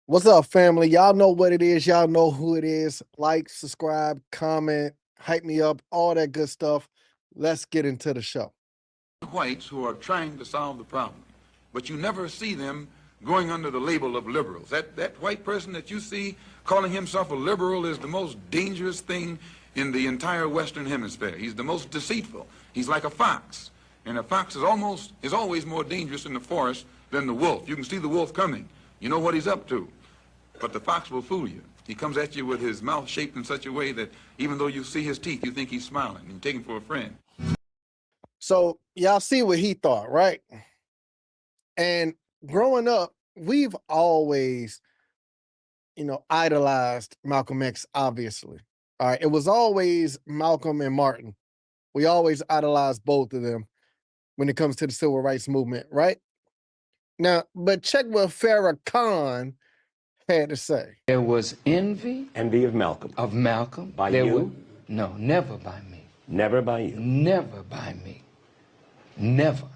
What's up, family? Y'all know what it is. Y'all know who it is. Like, subscribe, comment, hype me up, all that good stuff. Let's get into the show. Whites who are trying to solve the problem, but you never see them going under the label of liberals. That white person that you see calling himself a liberal is the most dangerous thing in the entire Western Hemisphere. He's the most deceitful. He's like a fox, and a fox is always more dangerous in the forest than the wolf. You can see the wolf coming. You know what he's up to, but the fox will fool you. He comes at you with his mouth shaped in such a way that even though you see his teeth, you think he's smiling, and you take him for a friend. So, y'all see what he thought, right? And growing up, we've always, idolized Malcolm X, obviously. All right. It was always Malcolm and Martin. We always idolized both of them when it comes to the civil rights movement, right? Now, but check what FarraCon had to say. There was envy Envy of Malcolm. of Malcolm. By There you? No, never by me. Never by you. Never by me. Never.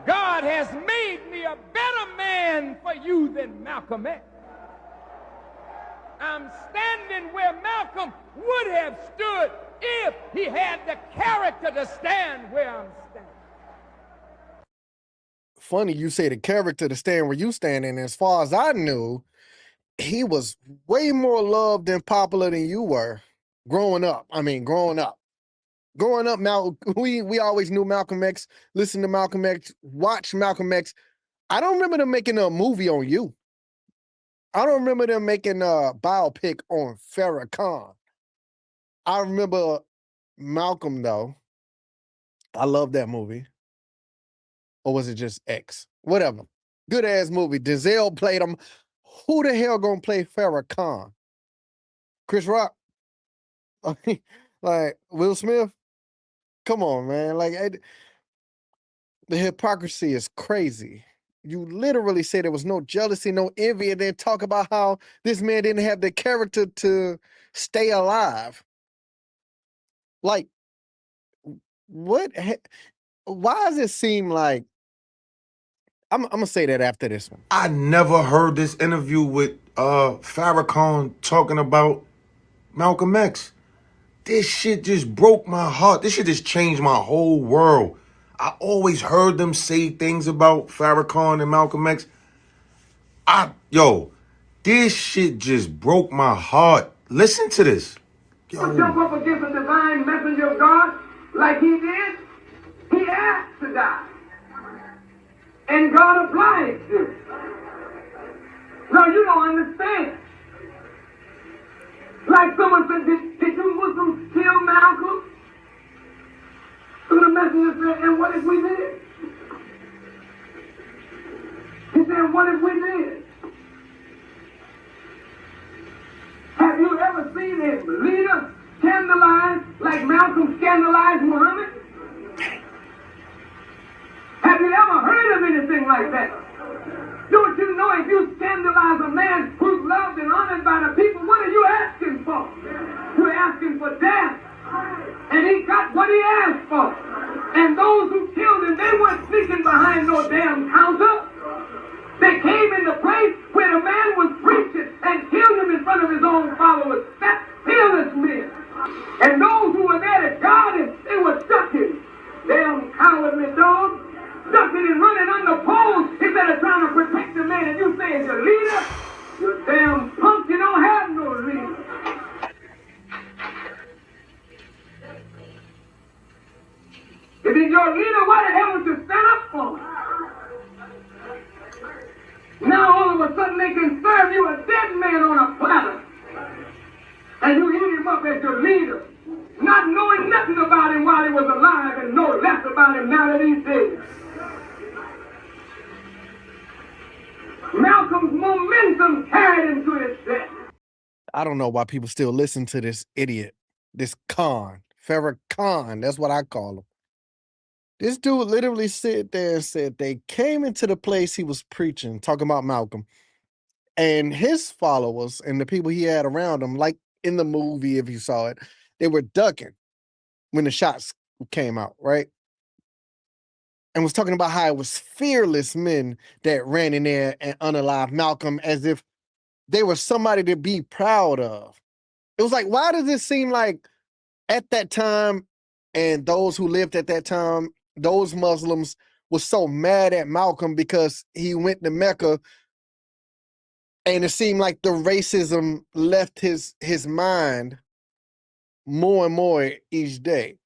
God has made me a better man for you than Malcolm X. I'm standing where Malcolm would have stood if he had the character to stand where I'm standing. Funny you say the character to stand where you stand, and as far as I knew, he was way more loved and popular than you were growing up. Growing up, we always knew Malcolm X, listened to Malcolm X, watched Malcolm X. I don't remember them making a movie on you. I don't remember them making a biopic on FarraCon. I remember Malcolm, though. I love that movie. Or was it just X? Whatever. Good ass movie. Denzel played him. Who the hell gonna play FarraCon? Chris Rock? Like Will Smith? Come on, man. The hypocrisy is crazy. You literally say there was no jealousy, no envy, and then talk about how this man didn't have the character to stay alive. Like, what? Why does it seem like I'm gonna say that after this one? I never heard this interview with FarraCon talking about Malcolm X. This shit just broke my heart. This shit just changed my whole world. I always heard them say things about FarraCon and Malcolm X. This shit just broke my heart. Listen to this. Jump up against a divine messenger of God like he did. He asked to die. And God obliged him. No, you don't understand. Like someone said, did you Muslims kill Malcolm? So the messenger said, and what if we did? He said, what if we did? Have you ever seen a leader scandalized like Malcolm scandalized Muhammad? Have you ever heard of anything like that? Don't you know if you scandalize a man who's loved and honored by the people, what are you asking for? You're asking for death. And he got what he asked for. And those who killed him, they weren't sneaking behind no damn counter. They came in the place where the man was preaching and killed him in front of his own followers. That's fearless men. And those who were there to guard him, they were ducking. Damn cowardly dogs. Ducking and running under poles instead of trying to protect the man. And you say it's your leader? You damn punk, you don't have no leader. If he's your leader, why the hell would you stand up for him? Now all of a sudden they can serve you a dead man on a platter. And you eat him up as your leader, not knowing nothing about him while he was alive and know less about him now that he's dead. Malcolm's momentum carried him to his death. I don't know why people still listen to this idiot, this FarraCon. That's what I call him. This dude literally sat there and said they came into the place he was preaching, talking about Malcolm, and his followers and the people he had around him, like in the movie, if you saw it, they were ducking when the shots came out, right? And was talking about how it was fearless men that ran in there and unalived Malcolm as if they were somebody to be proud of. It was like, why does it seem like at that time, and those who lived at that time, those Muslims were so mad at Malcolm because he went to Mecca, and it seemed like the racism left his mind more and more each day,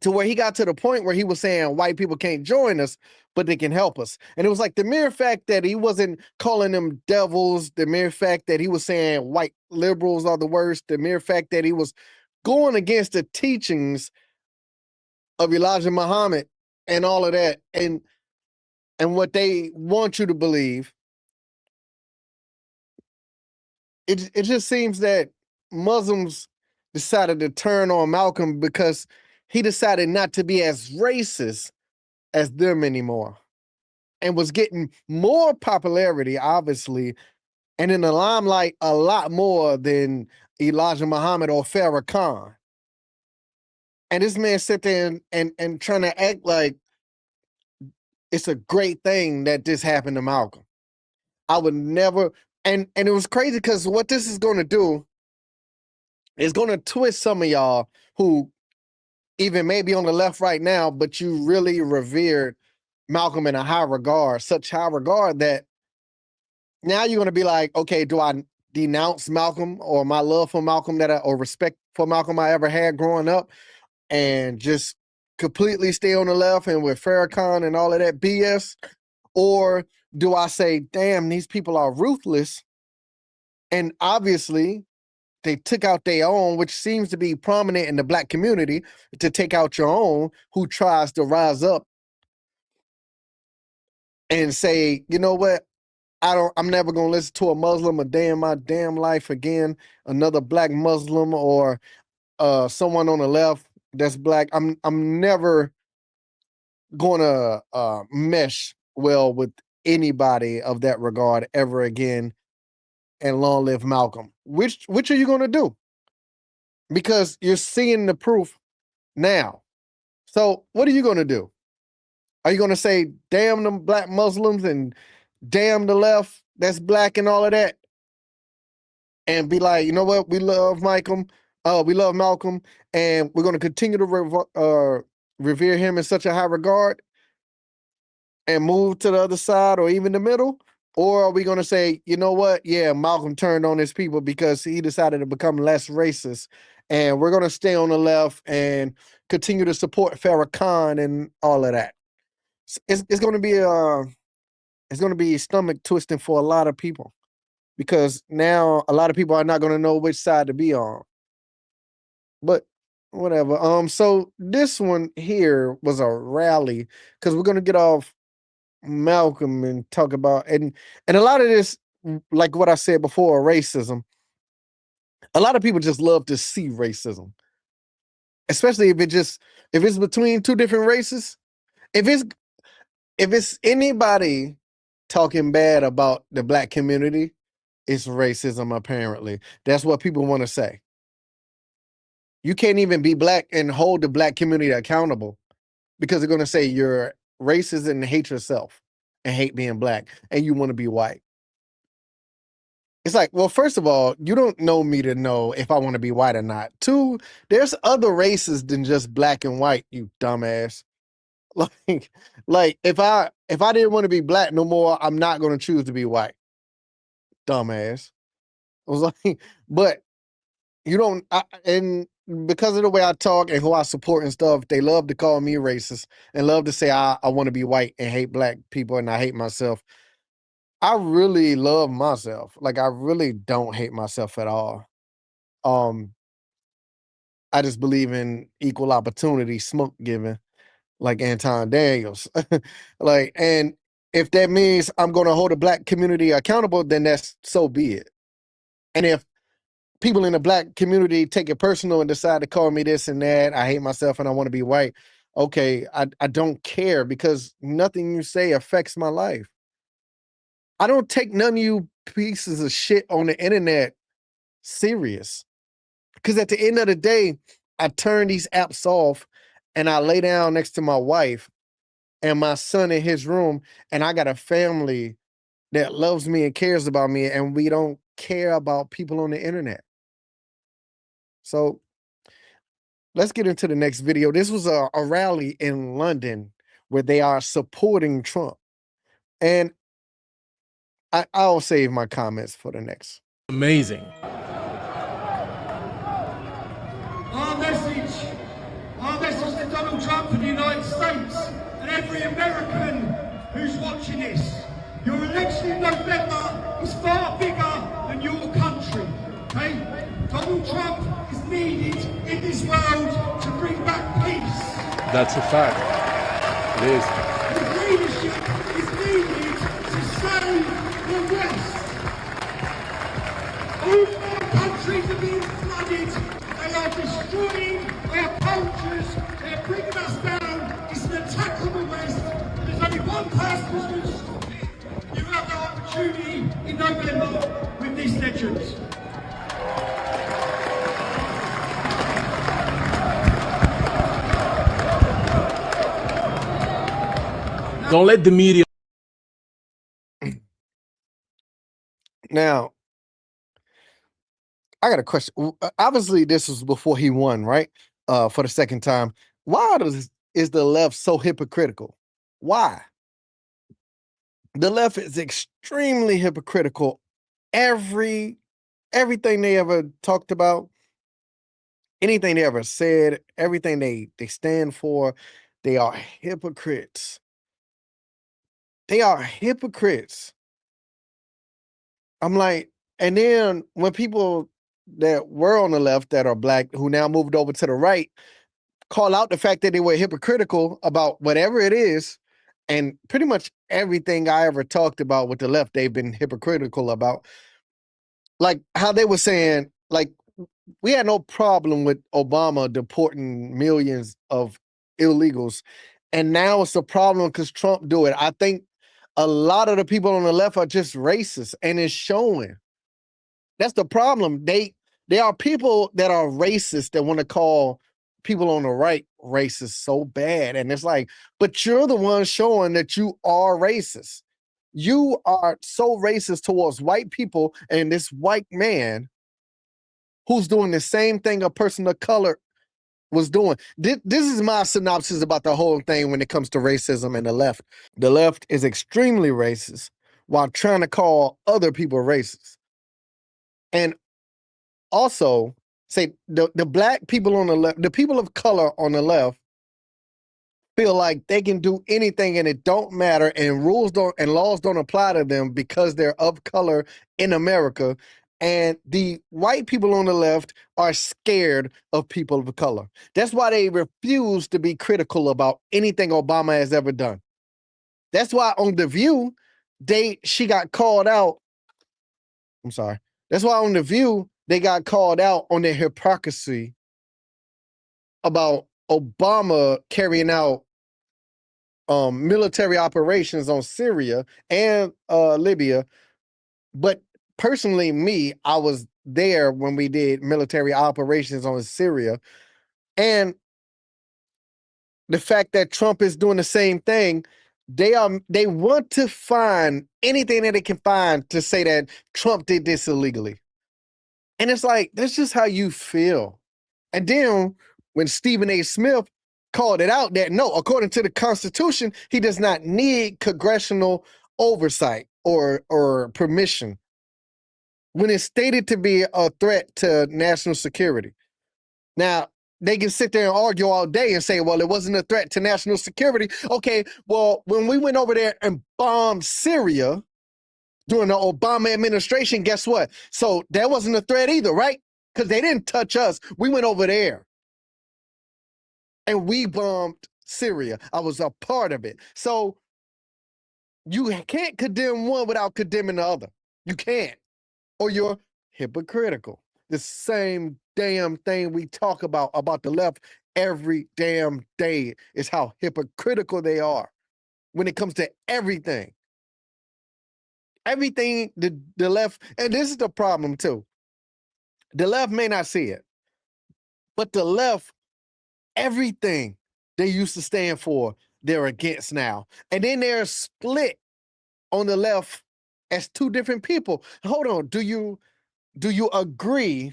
to where he got to the point where he was saying white people can't join us, but they can help us. And it was like the mere fact that he wasn't calling them devils, the mere fact that he was saying white liberals are the worst, the mere fact that he was going against the teachings of Elijah Muhammad and all of that, and what they want you to believe. It just seems that Muslims decided to turn on Malcolm because he decided not to be as racist as them anymore, and was getting more popularity, obviously, and in the limelight a lot more than Elijah Muhammad or FarraCon. And this man sit there and trying to act like it's a great thing that this happened to Malcolm. I would never, and it was crazy because what this is going to do is going to twist some of y'all who even maybe on the left right now, but you really revered Malcolm in a high regard, such high regard that now you're going to be like, okay, do I denounce Malcolm or my love for Malcolm or respect for Malcolm I ever had growing up, and just completely stay on the left and with FarraCon and all of that BS? Or do I say, damn, these people are ruthless, and obviously they took out their own, which seems to be prominent in the black community, to take out your own who tries to rise up and say, you know what, I'm never gonna listen to a Muslim a day in my damn life again, another black Muslim or someone on the left that's black. I'm never gonna mesh well with anybody of that regard ever again, and long live Malcolm. Which are you gonna do? Because you're seeing the proof now. So what are you gonna do? Are you gonna say damn them black Muslims and damn the left that's black and all of that, and be like, you know what, we love Malcolm, and we're gonna continue to revere him in such a high regard and move to the other side or even the middle? Or are we going to say, you know what? Yeah, Malcolm turned on his people because he decided to become less racist, and we're going to stay on the left and continue to support FarraCon and all of that. It's going to be stomach twisting for a lot of people, because now a lot of people are not going to know which side to be on. But whatever. So this one here was a rally, because we're going to get off Malcolm and talk about, and a lot of this, like what I said before, racism. A lot of people just love to see racism, especially if it's between two different races. If it's anybody talking bad about the black community, it's racism. Apparently, that's what people want to say. You can't even be black and hold the black community accountable, because they're going to say you're racist and hate yourself and hate being black, and you want to be white. It's like, well, first of all, you don't know me to know if I want to be white or not. Two, there's other races than just black and white, you dumbass. Like if I didn't want to be black no more, I'm not going to choose to be white. Dumbass. I was like, but you don't, and because of the way I talk and who I support and stuff, they love to call me racist and love to say I want to be white and hate black people and I hate myself. I really love myself. Like, I really don't hate myself at all. I just believe in equal opportunity, smoke giving, like Anton Daniels. Like, and if that means I'm going to hold the black community accountable, then that's so be it. And if people in the black community take it personal and decide to call me this and that, I hate myself and I want to be white, okay, I don't care, because nothing you say affects my life. I don't take none of you pieces of shit on the internet serious, because at the end of the day, I turn these apps off and I lay down next to my wife and my son in his room, and I got a family that loves me and cares about me, and we don't care about people on the internet. So let's get into the next video. This was a rally in London where they are supporting Trump. And I'll save my comments for the next. Amazing. Our message to Donald Trump and the United States and every American who's watching this. Your election in November is far bigger than your country, okay? Donald Trump is needed in this world to bring back peace. That's a fact. It is. His leadership is needed to save the West. All of our countries are being flooded. They are destroying our cultures. They're bringing us down. It's an attack on the West. There's only one person who's going to stop it. You have the opportunity in November with these legends. Don't let the media. Now, I got a question. Obviously, this was before he won, right? For the second time. Why is the left so hypocritical? Why? The left is extremely hypocritical. Everything they ever talked about, anything they ever said, everything they stand for, they are hypocrites. They are hypocrites. I'm like, and then when people that were on the left that are black who now moved over to the right call out the fact that they were hypocritical about whatever it is, and pretty much everything I ever talked about with the left, they've been hypocritical about. Like how they were saying, like, we had no problem with Obama deporting millions of illegals, and now it's a problem because Trump do it. I think a lot of the people on the left are just racist, and it's showing. That's the problem. They are people that are racist that want to call people on the right racist so bad. And it's like, but you're the one showing that you are racist. You are so racist towards white people and this white man who's doing the same thing a person of color was doing. This is my synopsis about the whole thing when it comes to racism and the left. The left is extremely racist while trying to call other people racist. And also say the black people on the left, the people of color on the left feel like they can do anything and it don't matter, and rules don't and laws don't apply to them because they're of color in America. And the white people on the left are scared of people of color. That's why they refuse to be critical about anything Obama has ever done. That's why on The View, she got called out. I'm sorry. That's why on The View, they got called out on their hypocrisy about Obama carrying out military operations on Syria and Libya. But personally, I was there when we did military operations on Syria. And the fact that Trump is doing the same thing, they want to find anything that they can find to say that Trump did this illegally. And it's like, that's just how you feel. And then when Stephen A. Smith called it out that no, according to the Constitution, he does not need congressional oversight or permission when it's stated to be a threat to national security. Now, they can sit there and argue all day and say, well, it wasn't a threat to national security. Okay, well, when we went over there and bombed Syria during the Obama administration, guess what? So that wasn't a threat either, right? Because they didn't touch us. We went over there and we bombed Syria. I was a part of it. So you can't condemn one without condemning the other. You can't. Or you're hypocritical. The same damn thing we talk about the left every damn day is how hypocritical they are when it comes to everything. Everything the left, and this is the problem too. The left may not see it, but the left, everything they used to stand for, they're against now. And then they're split on the left as two different people. Hold on. Do you agree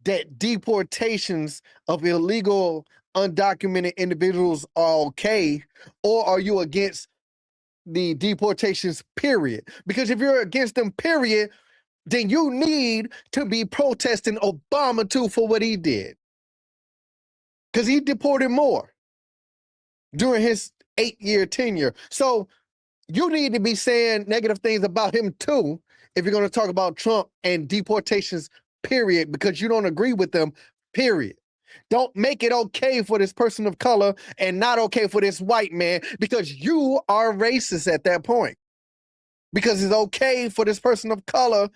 that deportations of illegal, undocumented individuals are okay, or are you against the deportations, period? Because if you're against them, period, then you need to be protesting Obama too for what he did. Because he deported more during his 8-year tenure. So you need to be saying negative things about him too if you're going to talk about Trump and deportations, period, because you don't agree with them, period. Don't make it okay for this person of color and not okay for this white man, because you are racist at that point. Because it's okay for this person of color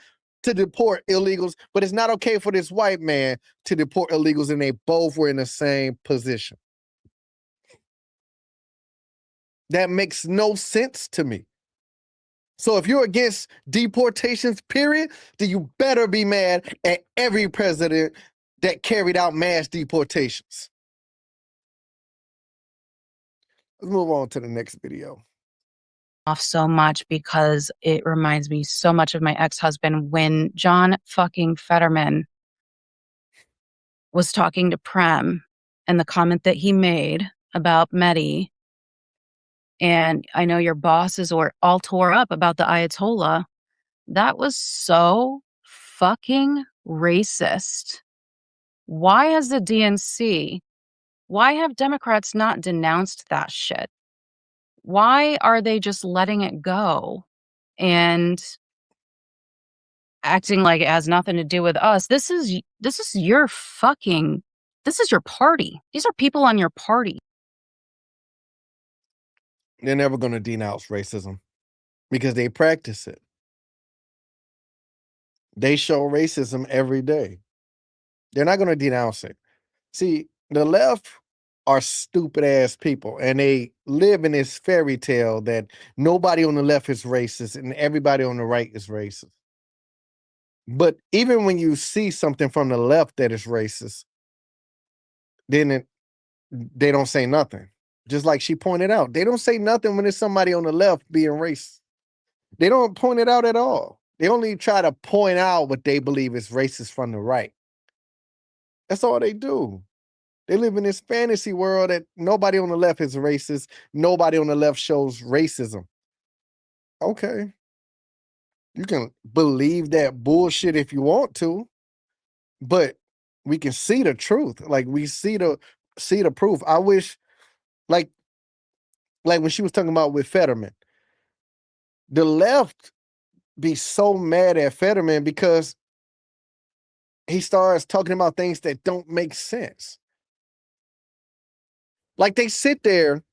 to deport illegals, but it's not okay for this white man to deport illegals, and they both were in the same position. That makes no sense to me. So if you're against deportations, period, then you better be mad at every president that carried out mass deportations. Let's move on to the next video. Off so much because it reminds me so much of my ex-husband when John fucking Fetterman was talking to Prem and the comment that he made about Mehdi. And I know your bosses were all tore up about the Ayatollah. That was so fucking racist. Why has the DNC, why have Democrats not denounced that shit? Why are they just letting it go and acting like it has nothing to do with us? This is your fucking, this is your party. These are people on your party. They're never going to denounce racism because they practice it. They show racism every day. They're not going to denounce it. See, the left are stupid ass people, and they live in this fairy tale that nobody on the left is racist and everybody on the right is racist. But even when you see something from the left that is racist, then they don't say nothing. Just like she pointed out, they don't say nothing when it's somebody on the left being racist. They don't point it out at all. They only try to point out what they believe is racist from the right. That's all they do. They live in this fantasy world that nobody on the left is racist. Nobody on the left shows racism. Okay. You can believe that bullshit if you want to, but we can see the truth. Like we see the proof. I wish, like when she was talking about with Fetterman, the left be so mad at Fetterman because he starts talking about things that don't make sense. Like they sit there,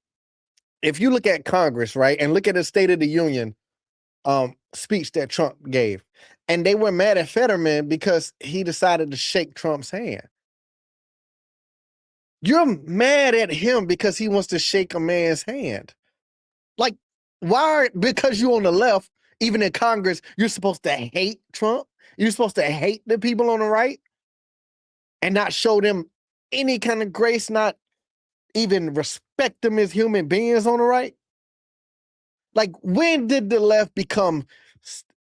if you look at Congress, right, and look at the State of the Union speech that Trump gave, and they were mad at Fetterman because he decided to shake Trump's hand. You're mad at him because he wants to shake a man's hand. Like, why? Because you're on the left, even in Congress, you're supposed to hate Trump. You're supposed to hate the people on the right and not show them any kind of grace, not even respect them as human beings on the right. Like, when did the left become,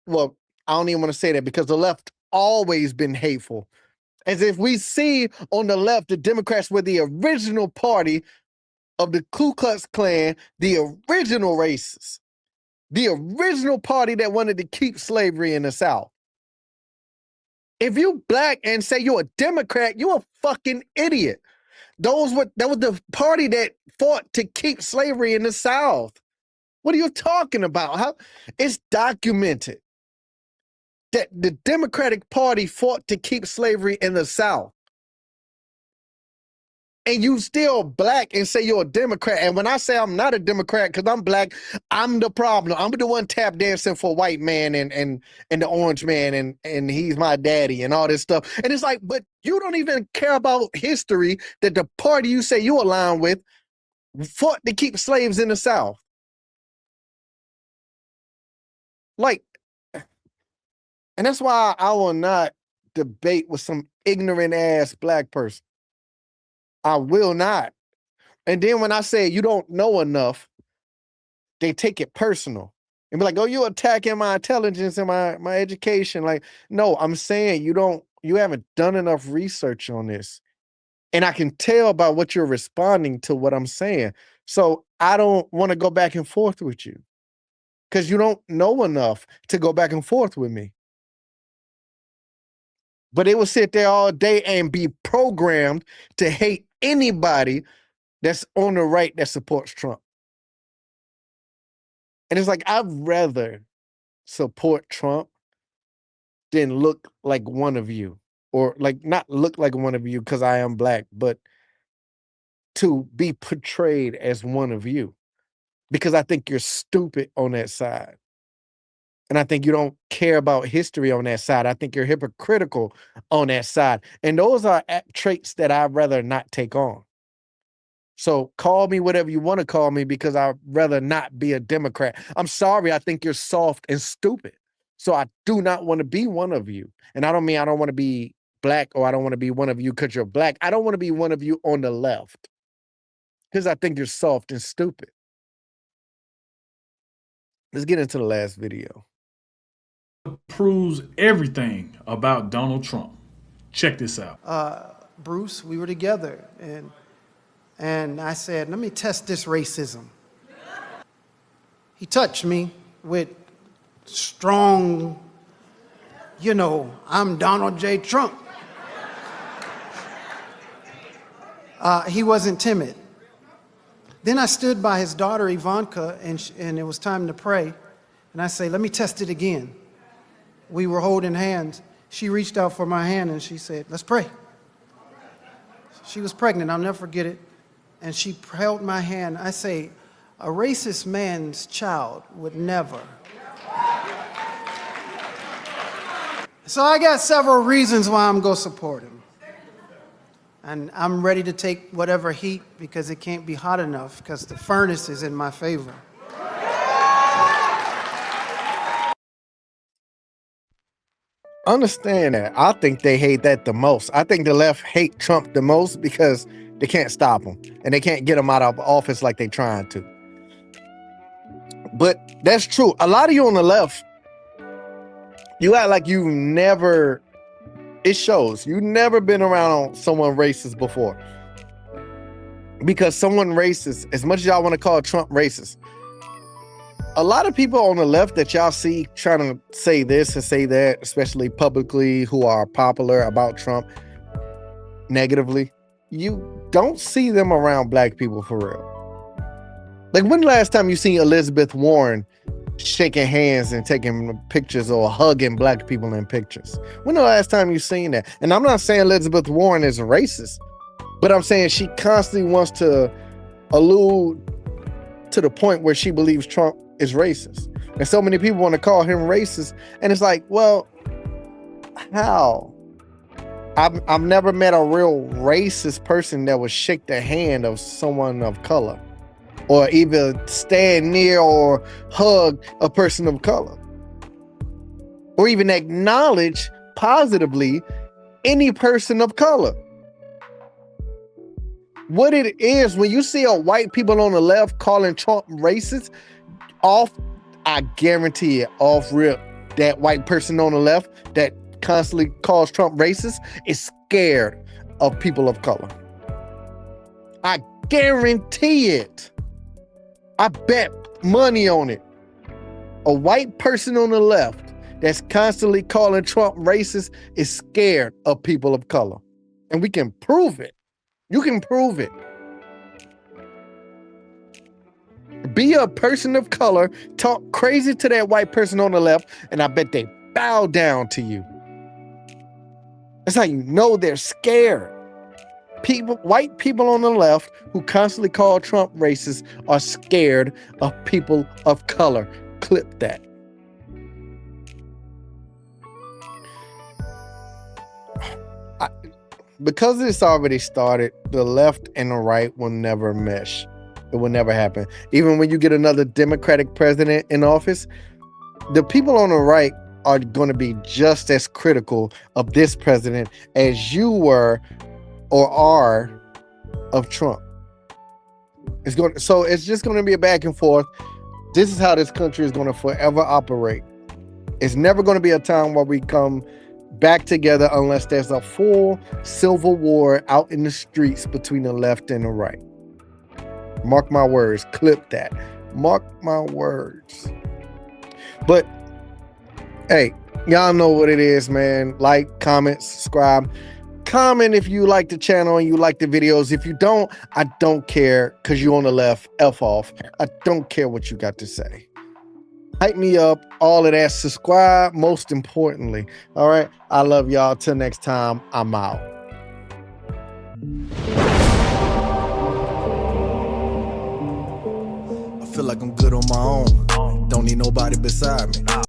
well, I don't even want to say that because the left always been hateful. As if we see on the left, the Democrats were the original party of the Ku Klux Klan, the original racists, the original party that wanted to keep slavery in the South. If you black and say you're a Democrat, you're a fucking idiot. That was the party that fought to keep slavery in the South. What are you talking about? It's documented that the Democratic Party fought to keep slavery in the South. And you still black and say you're a Democrat. And when I say I'm not a Democrat because I'm black, I'm the problem. I'm the one tap dancing for white man and the orange man and he's my daddy and all this stuff. And it's like, but you don't even care about history that the party you say you align with fought to keep slaves in the South. Like, and that's why I will not debate with some ignorant ass black person. I will not. And then when I say you don't know enough, they take it personal. and be like, oh, you're attacking my intelligence and my education. Like, no, I'm saying you haven't done enough research on this. And I can tell by what you're responding to what I'm saying. So I don't want to go back and forth with you because you don't know enough to go back and forth with me. But they will sit there all day and be programmed to hate anybody that's on the right that supports Trump. And it's like, I'd rather support Trump than look like one of you, or like not look like one of you because I am black, but to be portrayed as one of you, because I think you're stupid on that side. And I think you don't care about history on that side. I think you're hypocritical on that side. And those are traits that I'd rather not take on. So call me whatever you want to call me, because I'd rather not be a Democrat. I'm sorry, I think you're soft and stupid. So I do not want to be one of you. And I don't mean I don't want to be black, or I don't want to be one of you because you're black. I don't want to be one of you on the left because I think you're soft and stupid. Let's get into the last video. Proves everything about Donald Trump. Check this out. Bruce, we were together, and I said, let me test this racism. He touched me with strong, I'm Donald J. Trump. He wasn't timid. Then I stood by his daughter, Ivanka, and it was time to pray. And I say, let me test it again. We were holding hands. She reached out for my hand and she said, let's pray. She was pregnant, I'll never forget it. And she held my hand. I say, a racist man's child would never. So I got several reasons why I'm going to support him. And I'm ready to take whatever heat, because it can't be hot enough, because the furnace is in my favor. Understand that. I think they hate that the most. I think the left hate Trump the most because they can't stop him and they can't get him out of office like they're trying to. But that's true. A lot of you on the left, you act like you never, it shows, you never been around someone racist before. Because someone racist, as much as y'all want to call Trump racist, a lot of people on the left that y'all see trying to say this and say that, especially publicly, who are popular about Trump negatively, you don't see them around black people for real. Like, when the last time you seen Elizabeth Warren shaking hands and taking pictures or hugging black people in pictures? When the last time you seen that? And I'm not saying Elizabeth Warren is a racist, but I'm saying she constantly wants to allude to the point where she believes Trump is racist. And so many people want to call him racist. And it's like, well, how? I've never met a real racist person that would shake the hand of someone of color, or even stand near or hug a person of color, or even acknowledge positively any person of color. What it is, when you see a white people on the left calling Trump racist, I guarantee it, off rip, that white person on the left that constantly calls Trump racist is scared of people of color. I guarantee it. I bet money on it. A white person on the left that's constantly calling Trump racist is scared of people of color. And we can prove it. You can prove it. Be a person of color, talk crazy to that white person on the left, and I bet they bow down to you. That's how you know they're scared. White people on the left who constantly call Trump racist are scared of people of color. Clip that. Because it's already started, the left and the right will never mesh. It will never happen. Even when you get another Democratic president in office, the people on the right are going to be just as critical of this president as you were or are of Trump. So it's just going to be a back and forth. This is how this country is going to forever operate. It's never going to be a time where we come back together unless there's a full civil war out in the streets between the left and the right. Mark my words. Clip that. Mark my words. But hey, y'all know what it is, man. Like, comment, subscribe. Comment if you like the channel and you like the videos. If you don't, I don't care, because you're on the left. F off. I don't care what you got to say. Hype me up. All of that. Subscribe, most importantly. All right. I love y'all. Till next time, I'm out. I feel like I'm good on my own. Don't need nobody beside me.